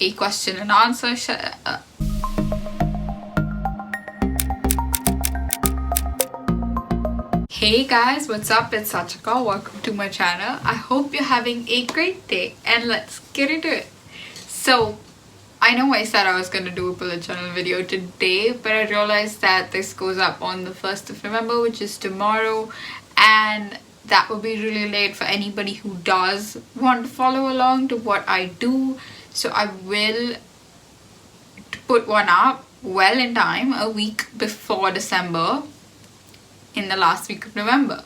a question and answer Hey guys, what's up? It's Sachika. Welcome to my channel. I hope you're having a great day and let's get into it. So, I know I said I was going to do a bullet journal video today, but I realized that this goes up on the 1st of November, which is tomorrow, and that would be really late for anybody who does want to follow along to what I do. So I will put one up well in time, a week before December, in the last week of November,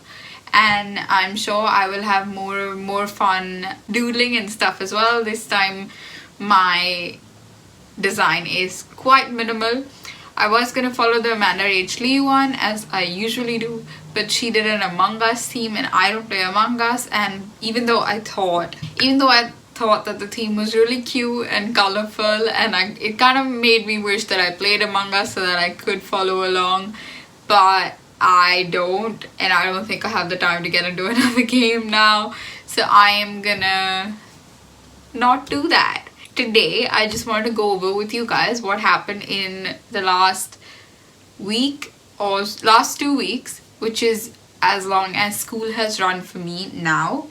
and I'm sure I will have more fun doodling and stuff as well. This time my design is quite minimal. I was gonna follow the Amanda H. Lee one as I usually do, but she did an Among Us theme and I don't play Among Us, and even though I thought that the theme was really cute and colorful, and it kind of made me wish that I played Among Us so that I could follow along, but I don't, and I don't think I have the time to get into another game now, so I am gonna not do that. Today I just wanted to go over with you guys what happened in the last week or last 2 weeks, which is as long as school has run for me now.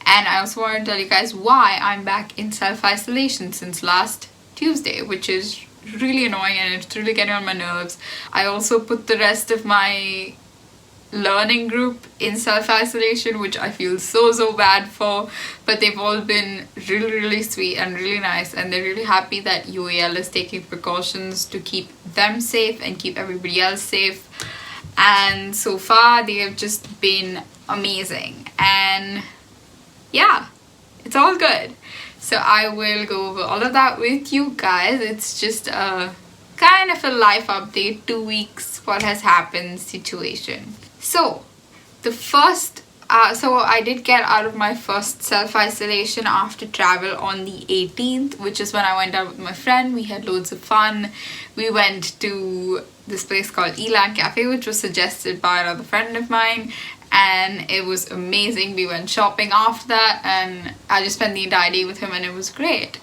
And I also want to tell you guys why I'm back in self-isolation since last Tuesday, which is really annoying and it's really getting on my nerves. I also put the rest of my learning group in self-isolation, which I feel so bad for, but they've all been really sweet and really nice, and they're really happy that UAL is taking precautions to keep them safe and keep everybody else safe, and so far they have just been amazing, and yeah, it's all good. So I will go over all of that with you guys. It's just a kind of a life update, 2 weeks, what has happened situation. So the first, so I did get out of my first self-isolation after travel on the 18th, which is when I went out with my friend. We had loads of fun. We went to this place called Elan Cafe, which was suggested by another friend of mine, and it was amazing. We went shopping after that and I just spent the entire day with him and it was great.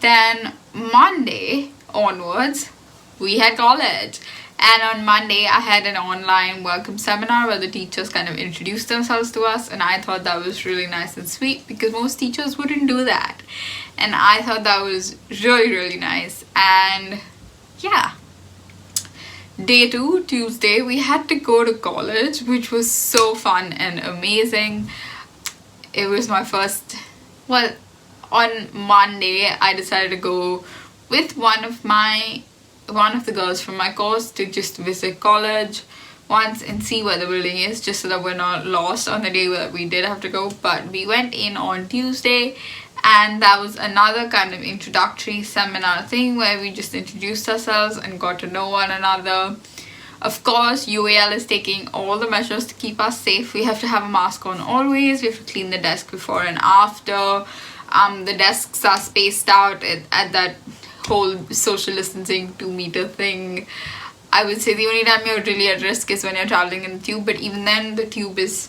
Then Monday onwards we had college, and on Monday I had an online welcome seminar where the teachers kind of introduced themselves to us, and I thought that was really nice and sweet because most teachers wouldn't do that, and I thought that was really nice. And yeah, Day 2, Tuesday, we had to go to college, which was so fun and amazing. It was my first, well, on Monday I decided to go with one of the girls from my course to just visit college once and see where the building is, just so that we're not lost on the day that we did have to go. But we went in on Tuesday, and that was another kind of introductory seminar thing where we just introduced ourselves and got to know one another. Of course, UAL is taking all the measures to keep us safe. We have to have a mask on always. We have to clean the desk before and after. The desks are spaced out at that whole social distancing 2-meter thing. I would say the only time you're really at risk is when you're traveling in the tube, but even then the tube is,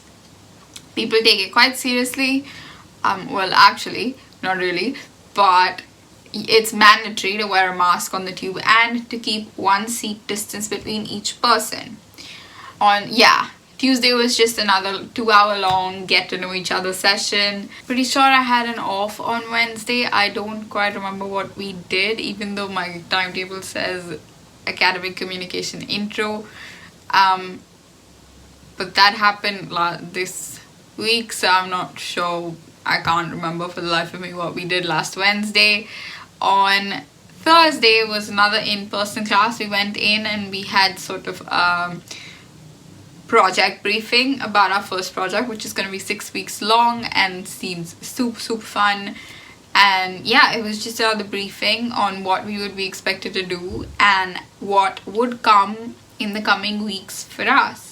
people take it quite seriously. Well, actually not really, but it's mandatory to wear a mask on the tube and to keep 1 seat distance between each person. Tuesday was just another 2-hour long get to know each other session. Pretty sure I had an off on Wednesday. I don't quite remember what we did, even though my timetable says academic communication intro, but that happened this week, so I'm not sure. I can't remember for the life of me what we did last Wednesday. On Thursday was another in-person class. We went in and we had sort of project briefing about our first project, which is going to be 6 weeks long and seems super fun. And yeah, it was just another briefing on what we would be expected to do and what would come in the coming weeks for us.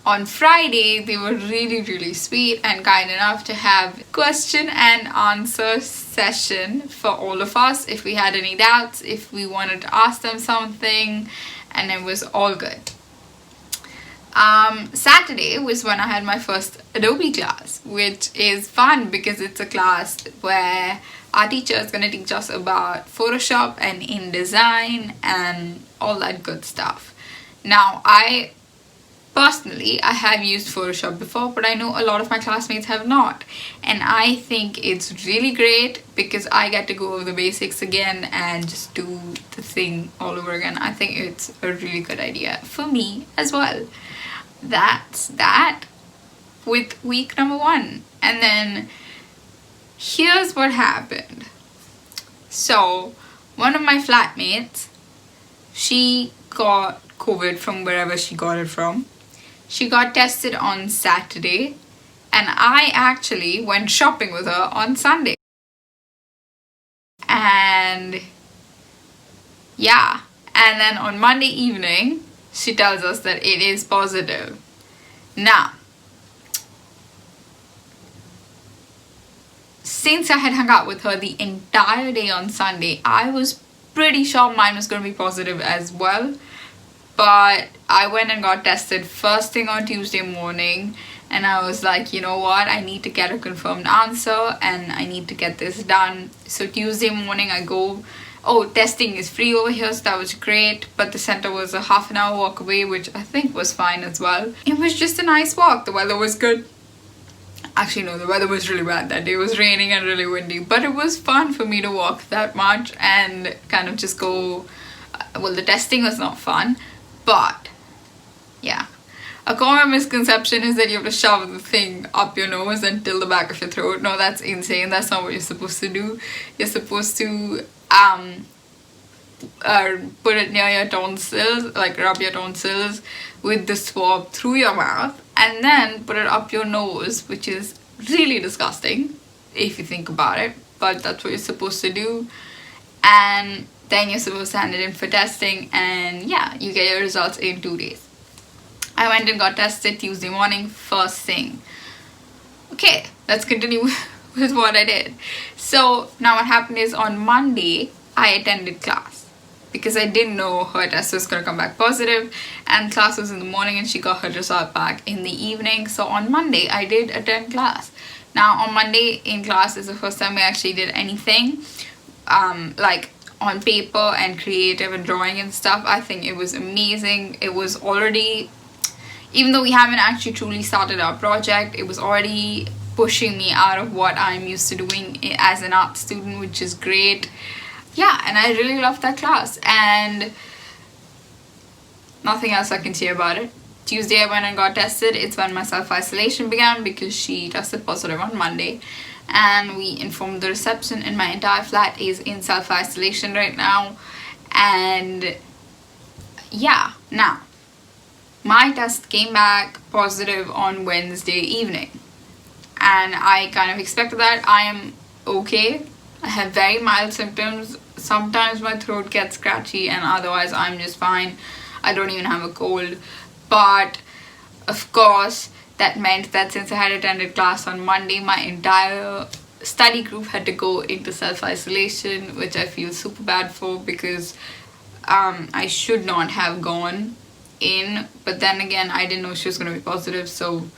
On Friday, they were really sweet and kind enough to have question and answer session for all of us if we had any doubts, if we wanted to ask them something, and it was all good. Saturday was when I had my first Adobe class, which is fun because it's a class where our teacher is going to teach us about Photoshop and InDesign and all that good stuff. Now, Personally, I have used Photoshop before, but I know a lot of my classmates have not. And I think it's really great because I get to go over the basics again and just do the thing all over again. I think it's a really good idea for me as well. That's that with week number 1. And then here's what happened. So, one of my flatmates, she got COVID from wherever she got it from. She got tested on Saturday, and I actually went shopping with her on Sunday. And yeah, and then on Monday evening, she tells us that it is positive. Now, since I had hung out with her the entire day on Sunday, I was pretty sure mine was going to be positive as well. But I went and got tested first thing on Tuesday morning, and I was like, you know what, I need to get a confirmed answer and I need to get this done. So Tuesday morning I go, oh, testing is free over here, so that was great, but the center was a half an hour walk away, which I think was fine as well. It was just a nice walk. The weather was good. Actually no, the weather was really bad that day. It was raining and really windy, but it was fun for me to walk that much and kind of just go. Well, the testing was not fun, but yeah, a common misconception is that you have to shove the thing up your nose until the back of your throat. No, that's insane. That's not what you're supposed to do. You're supposed to put it near your tonsils, like rub your tonsils with the swab through your mouth, and then put it up your nose, which is really disgusting if you think about it, but that's what you're supposed to do. And then you're supposed to hand it in for testing, and yeah, you get your results in 2 days. I went and got tested Tuesday morning, first thing. Okay, let's continue with what I did. So now what happened is on Monday, I attended class because I didn't know her test was going to come back positive, and class was in the morning and she got her result back in the evening. So on Monday, I did attend class. Now on Monday in class is the first time I actually did anything like on paper and creative and drawing and stuff. I think it was amazing. It was already, even though we haven't actually truly started our project, it was already pushing me out of what I'm used to doing as an art student, which is great. Yeah, and I really loved that class, and nothing else I can say about it. Tuesday I went and got tested. It's when my self-isolation began because she tested positive on Monday, and we informed the reception, and my entire flat is in self-isolation right now. And yeah, now my test came back positive on Wednesday evening, and I kind of expected that. I am okay. I have very mild symptoms. Sometimes my throat gets scratchy, and otherwise I'm just fine. I don't even have a cold. But of course, that meant that since I had attended class on Monday, my entire study group had to go into self-isolation, which I feel super bad for because I should not have gone in. But then again, I didn't know she was going to be positive, so...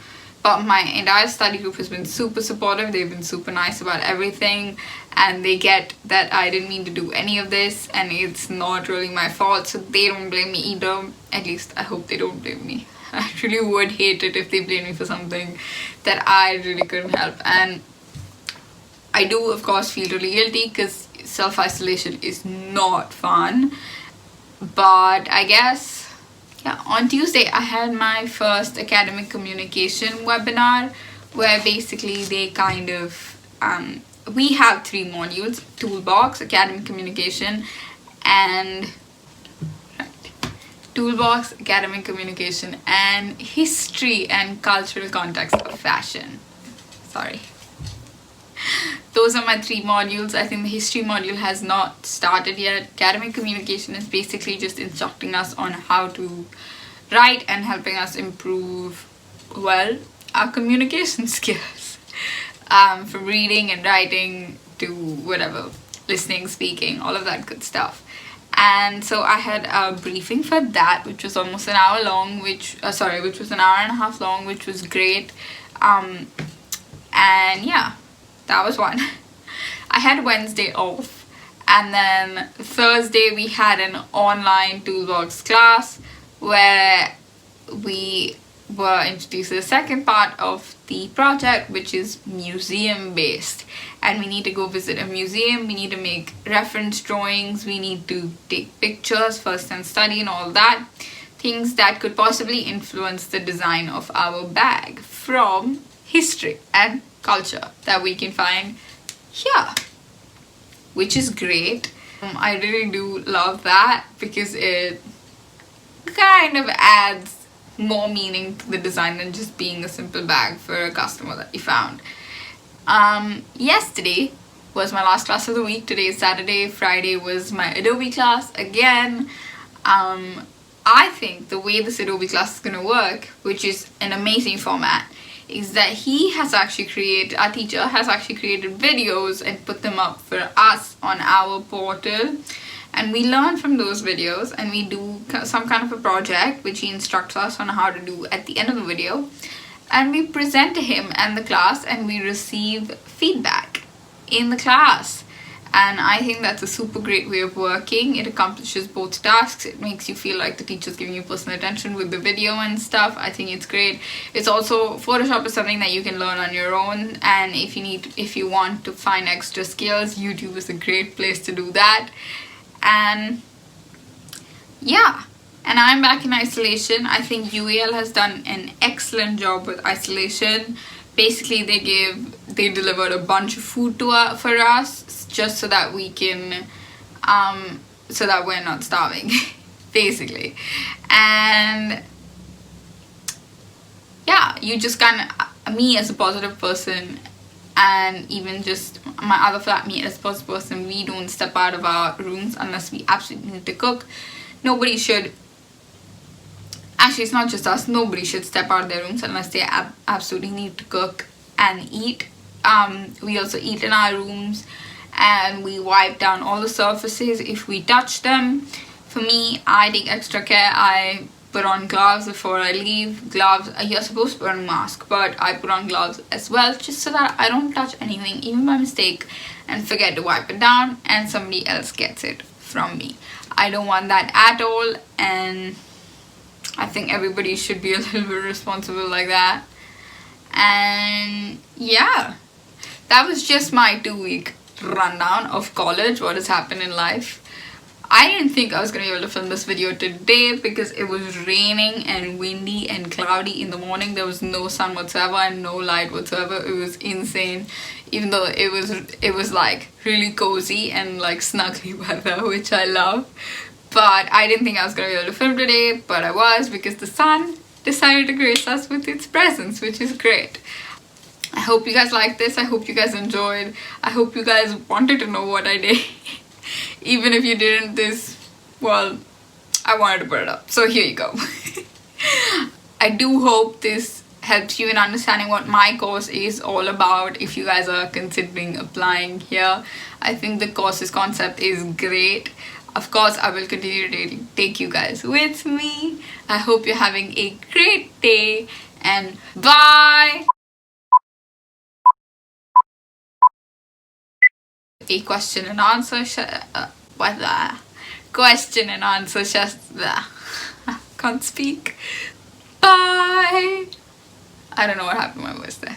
But my entire study group has been super supportive. They've been super nice about everything, and they get that I didn't mean to do any of this, and it's not really my fault, so they don't blame me either. At least I hope they don't blame me. I really would hate it if they blame me for something that I really couldn't help. And I do, of course, feel really guilty because self-isolation is not fun. But I guess... yeah, on Tuesday I had my first academic communication webinar, where basically they kind of, we have 3 modules: Toolbox, academic communication, and Toolbox, academic communication, and history and cultural context of fashion. Sorry. Those are my 3 modules. I think the history module has not started yet. Academic communication is basically just instructing us on how to write and helping us improve, well, our communication skills. From reading and writing to whatever, listening, speaking, all of that good stuff. And so I had a briefing for that, which was almost an hour long, which was an hour and a half long, which was great. And yeah, that was one. I had Wednesday off, and then Thursday we had an online Toolbox class where we were introduced to the second part of the project, which is museum based, and we need to go visit a museum, we need to make reference drawings, we need to take pictures, first and study and all that, things that could possibly influence the design of our bag from history and culture that we can find here, which is great. I really do love that because it kind of adds more meaning to the design than just being a simple bag for a customer that you found. Yesterday was my last class of the week. Today is Saturday. Friday was my Adobe class again. I think the way this Adobe class is going to work, which is an amazing format, is that our teacher has actually created videos and put them up for us on our portal, and we learn from those videos and we do some kind of a project which he instructs us on how to do at the end of the video, and we present to him and the class and we receive feedback in the class. And I think that's a super great way of working. It accomplishes both tasks. It makes you feel like the teacher's giving you personal attention with the video and stuff. I think it's great. It's also, Photoshop is something that you can learn on your own, and if you want to find extra skills, YouTube is a great place to do that. And yeah, and I'm back in isolation. I think UAL has done an excellent job with isolation. Basically, they delivered a bunch of food for us, just so that we can, so that we're not starving, basically. And yeah, you just me as a positive person, and even just my other flatmate as a positive person, we don't step out of our rooms unless we absolutely need to cook. Nobody should. Actually, it's not just us. Nobody should step out of their rooms unless they absolutely need to cook and eat. We also eat in our rooms, and we wipe down all the surfaces if we touch them. For me, I take extra care. I put on gloves before I leave. Gloves, you're supposed to put on a mask, but I put on gloves as well, just so that I don't touch anything, even by mistake, and forget to wipe it down and somebody else gets it from me. I don't want that at all, and I think everybody should be a little bit responsible like that. And yeah, that was just my 2-week rundown of college, what has happened in life. I didn't think I was going to be able to film this video today because it was raining and windy and cloudy in the morning. There was no sun whatsoever and no light whatsoever. It was insane, even though it was like really cozy and like snuggly weather, which I love. But I didn't think I was going to be able to film today, but I was, because the sun decided to grace us with its presence, which is great. I hope you guys liked this. I hope you guys enjoyed. I hope you guys wanted to know what I did. Even if you didn't, well, I wanted to put it up. So here you go. I do hope this helps you in understanding what my course is all about if you guys are considering applying here. I think the course's concept is great. Of course, I will continue to take you guys with me. I hope you're having a great day, and bye! A question and answer question and answer can't speak. Bye! I don't know what happened to my voice there.